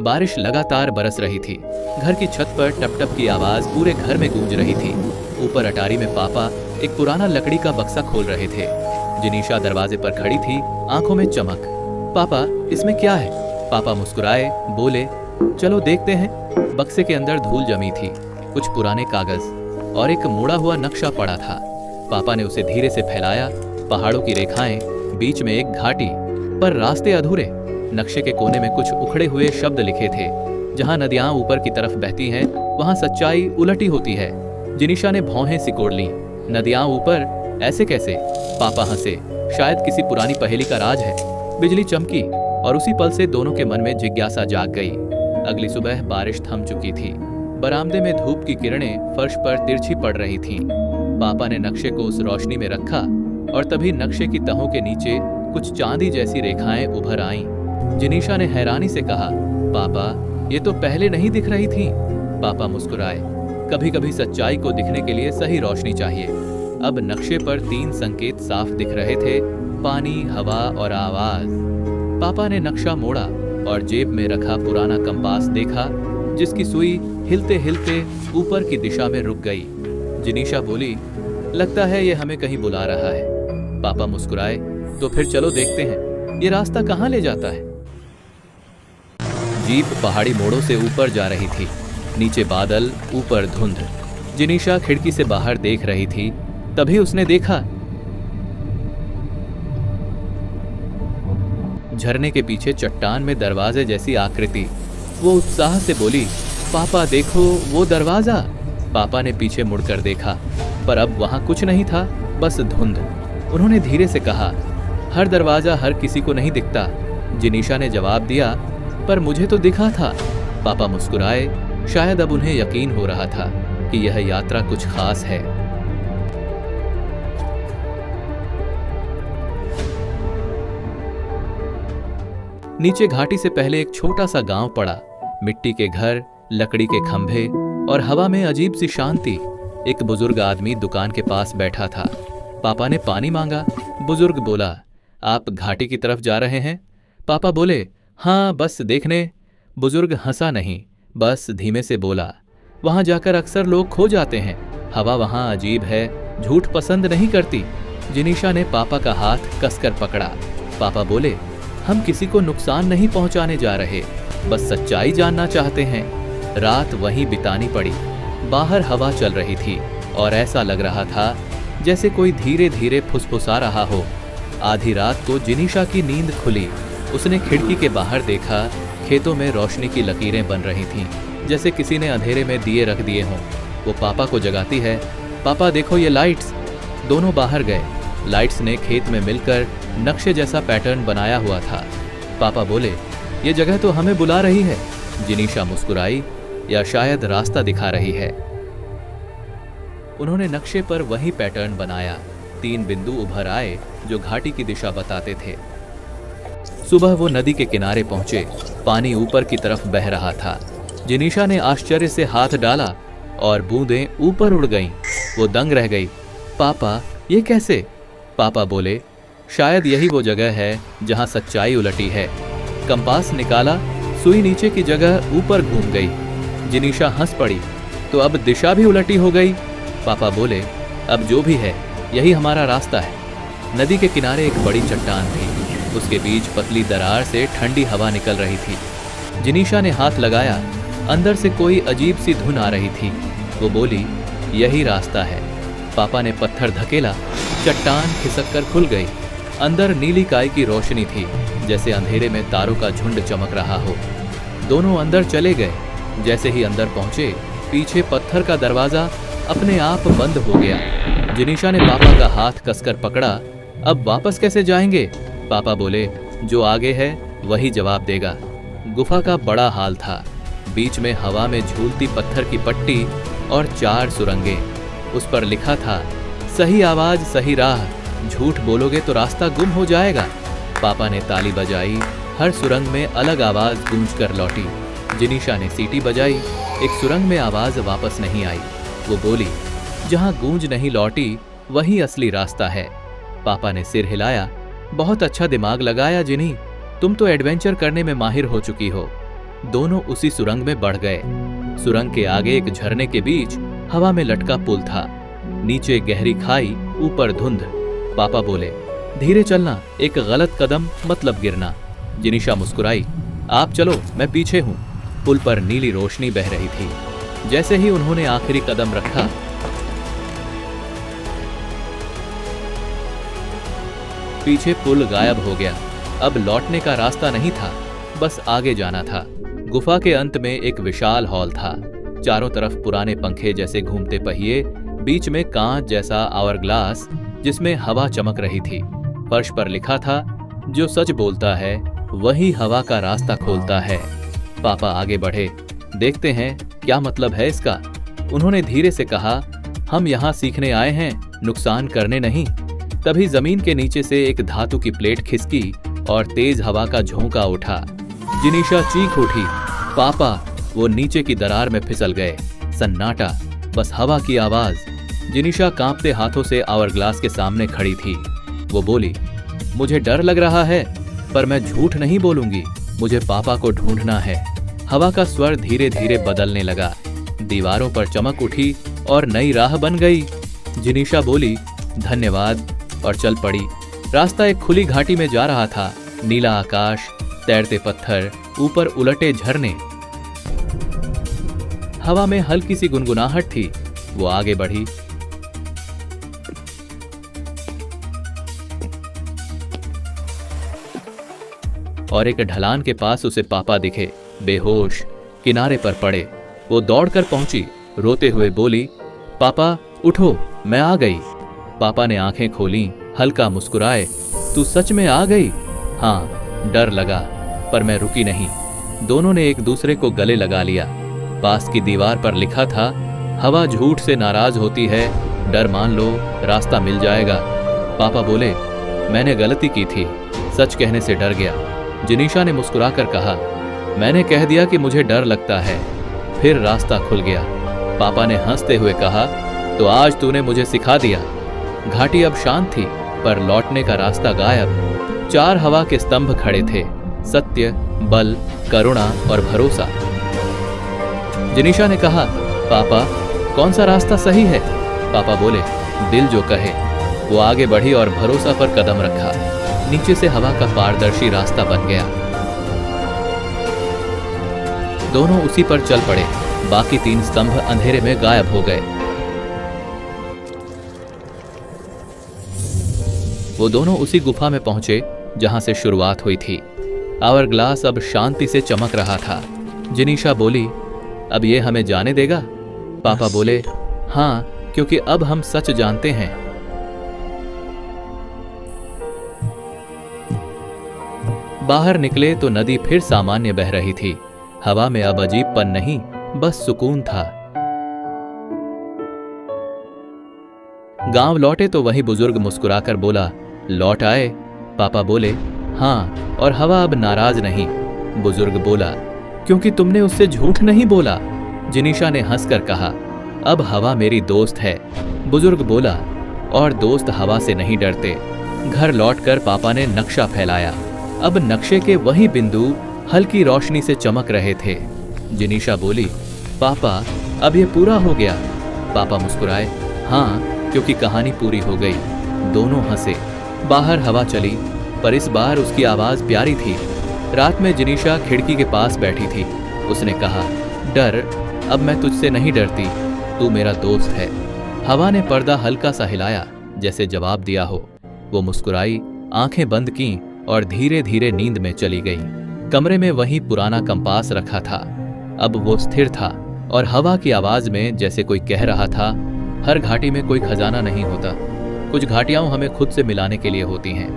बारिश लगातार बरस रही थी। घर की छत पर टप टप की आवाज पूरे घर में गूंज रही थी। ऊपर अटारी में पापा एक पुराना लकड़ी का बक्सा खोल रहे थे। जिनीशा दरवाजे पर खड़ी थी, आंखों में चमक। पापा, इसमें क्या है? पापा मुस्कुराए, बोले, चलो देखते हैं। बक्से के अंदर धूल जमी थी, कुछ पुराने कागज और एक मुड़ा हुआ नक्शा पड़ा था। पापा ने उसे धीरे से फैलाया। पहाड़ों की रेखाएं, बीच में एक घाटी, पर रास्ते अधूरे। नक्शे के कोने में कुछ उखड़े हुए शब्द लिखे थे। जहां नदियां ऊपर की तरफ बहती हैं, वहां सच्चाई उलटी होती है। जिनीशा ने भौहें सिकोड़ लीं। नदियां ऊपर, ऐसे कैसे? पापा हंसे। शायद किसी पुरानी पहेली का राज है। बिजली चमकी और उसी पल से दोनों के मन में जिज्ञासा जाग गई। अगली सुबह बारिश थम चुकी थी। बरामदे में धूप की किरणें फर्श पर तिरछी पड़ रही थीं। पापा ने नक्शे को उस रोशनी में रखा और तभी नक्शे की तहों के नीचे कुछ चांदी जैसी रेखाएं उभर आईं। जिनीशा ने हैरानी से कहा, पापा, ये तो पहले नहीं दिख रही थी। पापा मुस्कुराए। कभी कभी सच्चाई को दिखने के लिए सही रोशनी चाहिए। अब नक्शे पर 3 संकेत साफ दिख रहे थे, पानी, हवा और आवाज। पापा ने नक्शा मोड़ा और जेब में रखा पुराना कंपास देखा, जिसकी सुई हिलते हिलते ऊपर की दिशा में रुक गई। जिनीशा बोली, लगता है ये हमें कहीं बुला रहा है। पापा मुस्कुराए, तो फिर चलो देखते हैं, ये रास्ता कहाँ ले जाता है। जीप पहाड़ी मोड़ों से ऊपर जा रही थी। नीचे बादल, ऊपर धुंध। जिनीशा खिड़की से बाहर देख रही थी। तभी उसने देखा, झरने के पीछे चट्टान में दरवाजे जैसी आकृति। वो उत्साह से बोली, पापा देखो, वो दरवाजा। पापा ने पीछे मुड़कर देखा, पर अब वहां कुछ नहीं था, बस धुंध। उन्होंने धीरे से कहा, हर दरवाजा हर किसी को नहीं दिखता। जिनीशा ने जवाब दिया, पर मुझे तो दिखा था। पापा मुस्कुराए। शायद अब उन्हें यकीन हो रहा था कि यह यात्रा कुछ खास है। नीचे घाटी से पहले एक छोटा सा गांव पड़ा। मिट्टी के घर, लकड़ी के खंभे और हवा में अजीब सी शांति। एक बुजुर्ग आदमी दुकान के पास बैठा था। पापा ने पानी मांगा। बुजुर्ग बोला, आप घाटी की तरफ जा रहे हैं? पापा बोले, हाँ, बस देखने। बुजुर्ग हंसा नहीं, बस धीमे से बोला, वहां जाकर अक्सर लोग खो जाते हैं। हवा वहां अजीब है, झूठ पसंद नहीं करती। जिनीशा ने पापा का हाथ कसकर पकड़ा। पापा बोले, हम किसी को नुकसान नहीं पहुंचाने जा रहे, बस सच्चाई जानना चाहते हैं। रात वहीं बितानी पड़ी। बाहर हवा चल रही थी और ऐसा लग रहा था जैसे कोई धीरे धीरे फुसफुसा रहा हो। आधी रात को जिनीशा की नींद खुली। उसने खिड़की के बाहर देखा, खेतों में रोशनी की लकीरें बन रही थीं, जैसे किसी ने अंधेरे में दिए रख दिए हों। वो पापा को जगाती है, पापा देखो ये लाइट्स। दोनों बाहर गए। लाइट्स ने खेत में मिलकर नक्शे जैसा पैटर्न बनाया हुआ था। पापा बोले, ये जगह तो हमें बुला रही है। जिनीशा मुस्कुराई, या शायद रास्ता दिखा रही है। उन्होंने नक्शे पर वही पैटर्न बनाया। 3 बिंदु उभर आए जो घाटी की दिशा बताते थे। सुबह वो नदी के किनारे पहुंचे। पानी ऊपर की तरफ बह रहा था। जिनीशा ने आश्चर्य से हाथ डाला और बूंदें ऊपर उड़ गईं। वो दंग रह गई। पापा, ये कैसे? पापा बोले, शायद यही वो जगह है जहां सच्चाई उलटी है। कंपास निकाला, सुई नीचे की जगह ऊपर घूम गई। जिनीशा हंस पड़ी, तो अब दिशा भी उलटी हो गई। पापा बोले, अब जो भी है, यही हमारा रास्ता है। नदी के किनारे एक बड़ी चट्टान थी। उसके बीच पतली दरार से ठंडी हवा निकल रही थी। जिनीशा ने हाथ लगाया। अंदर से कोई अजीब सी धुन आ रही थी। वो बोली, यही रास्ता है। पापा ने पत्थर धकेला। चट्टान खिसककर खुल गई। अंदर नीली काय की रोशनी थी, जैसे अंधेरे में तारों का झुंड चमक रहा हो। दोनों अंदर चले गए। जैसे ही अंदर पहुंचे, पीछे पत्थर का दरवाजा अपने आप बंद हो गया। जिनीशा ने पापा का हाथ कसकर पकड़ा। अब वापस कैसे जाएंगे? पापा बोले, जो आगे है वही जवाब देगा। गुफा का बड़ा हाल था। बीच में हवा में झूलती पत्थर की पट्टी और 4 सुरंगें। उस पर लिखा था, सही आवाज सही राह, झूठ बोलोगे तो रास्ता गुम हो जाएगा। पापा ने ताली बजाई। हर सुरंग में अलग आवाज गूंज कर लौटी। जिनीशा ने सीटी बजाई। एक सुरंग में आवाज वापस नहीं आई। वो बोली, जहां गूंज नहीं लौटी वही असली रास्ता है। पापा ने सिर हिलाया। बहुत अच्छा दिमाग लगाया जिनी, तुम तो एडवेंचर करने में माहिर हो चुकी हो। दोनों उसी सुरंग में बढ़ गए। सुरंग के आगे एक झरने के बीच हवा में लटका पुल था। नीचे गहरी खाई, ऊपर धुंध। पापा बोले, धीरे चलना, एक गलत कदम मतलब गिरना। जिनिशा मुस्कुराई, आप चलो, मैं पीछे हूं। पुल पर नीली रोशनी बह रही थी। जैसे ही उन्होंने आखिरी कदम रखा, पीछे पुल गायब हो गया। अब लौटने का रास्ता नहीं था, बस आगे जाना था। गुफा के अंत में एक विशाल हॉल था। चारों तरफ पुराने पंखे जैसे घूमते पहिए, बीच में कांच जैसा आवर ग्लास जिसमें हवा चमक रही थी। फर्श पर लिखा था, जो सच बोलता है वही हवा का रास्ता खोलता है। पापा आगे बढ़े, देखते हैं क्या मतलब है इसका। उन्होंने धीरे से कहा, हम यहाँ सीखने आए हैं, नुकसान करने नहीं। तभी जमीन के नीचे से एक धातु की प्लेट खिसकी और तेज हवा का झोंका उठा। जिनिशा चीख उठी, पापा! वो नीचे की दरार में फिसल गए। सन्नाटा, बस हवा की आवाज। जिनिशा कांपते हाथों से आवर ग्लास के सामने खड़ी थी। वो बोली, मुझे डर लग रहा है, पर मैं झूठ नहीं बोलूंगी। मुझे पापा को ढूंढना है। हवा का स्वर धीरे धीरे बदलने लगा। दीवारों पर चमक उठी और नई राह बन गई। जिनिशा बोली, धन्यवाद, और चल पड़ी। रास्ता एक खुली घाटी में जा रहा था। नीला आकाश, तैरते पत्थर, ऊपर उलटे झरने। हवा में हल्की सी गुनगुनाहट थी। वो आगे बढ़ी। और एक ढलान के पास उसे पापा दिखे, बेहोश, किनारे पर पड़े। वो दौड़कर पहुंची, रोते हुए बोली, पापा उठो, मैं आ गई। पापा ने आंखें खोलीं, हल्का मुस्कुराए, तू सच में आ गई? हाँ, डर लगा, पर मैं रुकी नहीं। दोनों ने एक दूसरे को गले लगा लिया। पास की दीवार पर लिखा था, हवा झूठ से नाराज होती है, डर मान लो, रास्ता मिल जाएगा। पापा बोले, मैंने गलती की थी, सच कहने से डर गया। जिनिशा ने मुस्कुराकर कहा, मैंने कह दिया कि मुझे डर लगता है, फिर रास्ता खुल गया। पापा ने हंसते हुए कहा, तो आज तूने मुझे सिखा दिया। घाटी अब शांत थी, पर लौटने का रास्ता गायब। 4 हवा के स्तंभ खड़े थे, सत्य, बल, करुणा और भरोसा। जिनिशा ने कहा, पापा कौन सा रास्ता सही है? पापा बोले, दिल जो कहे। वो आगे बढ़ी और भरोसा पर कदम रखा। नीचे से हवा का पारदर्शी रास्ता बन गया। दोनों उसी पर चल पड़े। बाकी 3 स्तंभ अंधेरे में गायब हो गए। वो दोनों उसी गुफा में पहुंचे जहां से शुरुआत हुई थी। आवर ग्लास अब शांति से चमक रहा था। जिनिशा बोली, अब ये हमें जाने देगा? पापा बोले, हाँ, क्योंकि अब हम सच जानते हैं। बाहर निकले तो नदी फिर सामान्य बह रही थी। हवा में अब अजीबपन नहीं, बस सुकून था। गांव लौटे तो वही बुजुर्ग मुस्कुराकर बोला, लौट आए? पापा बोले, हाँ, और हवा अब नाराज नहीं। बुजुर्ग बोला, क्योंकि तुमने उससे झूठ नहीं बोला। जिनिशा ने हंसकर कहा, अब हवा मेरी दोस्त है। बुजुर्ग बोला, और दोस्त हवा से नहीं डरते। घर लौटकर पापा ने नक्शा फैलाया। अब नक्शे के वही बिंदु हल्की रोशनी से चमक रहे थे। जिनिशा बोली, पापा अब ये पूरा हो गया? पापा मुस्कुराए, हाँ, क्योंकि कहानी पूरी हो गई। दोनों हंसे। बाहर हवा चली, पर इस बार उसकी आवाज प्यारी थी। रात में जिनिशा खिड़की के पास बैठी थी। उसने कहा, डर, अब मैं तुझसे नहीं डरती, तू मेरा दोस्त है। हवा ने पर्दा हल्का सा हिलाया, जैसे जवाब दिया हो। वो मुस्कुराई, आंखें बंद की और धीरे धीरे नींद में चली गई। कमरे में वही पुराना कंपास रखा था। अब वो स्थिर था और हवा की आवाज में जैसे कोई कह रहा था, हर घाटी में कोई खजाना नहीं होता, कुछ घाटियां हमें खुद से मिलाने के लिए होती हैं।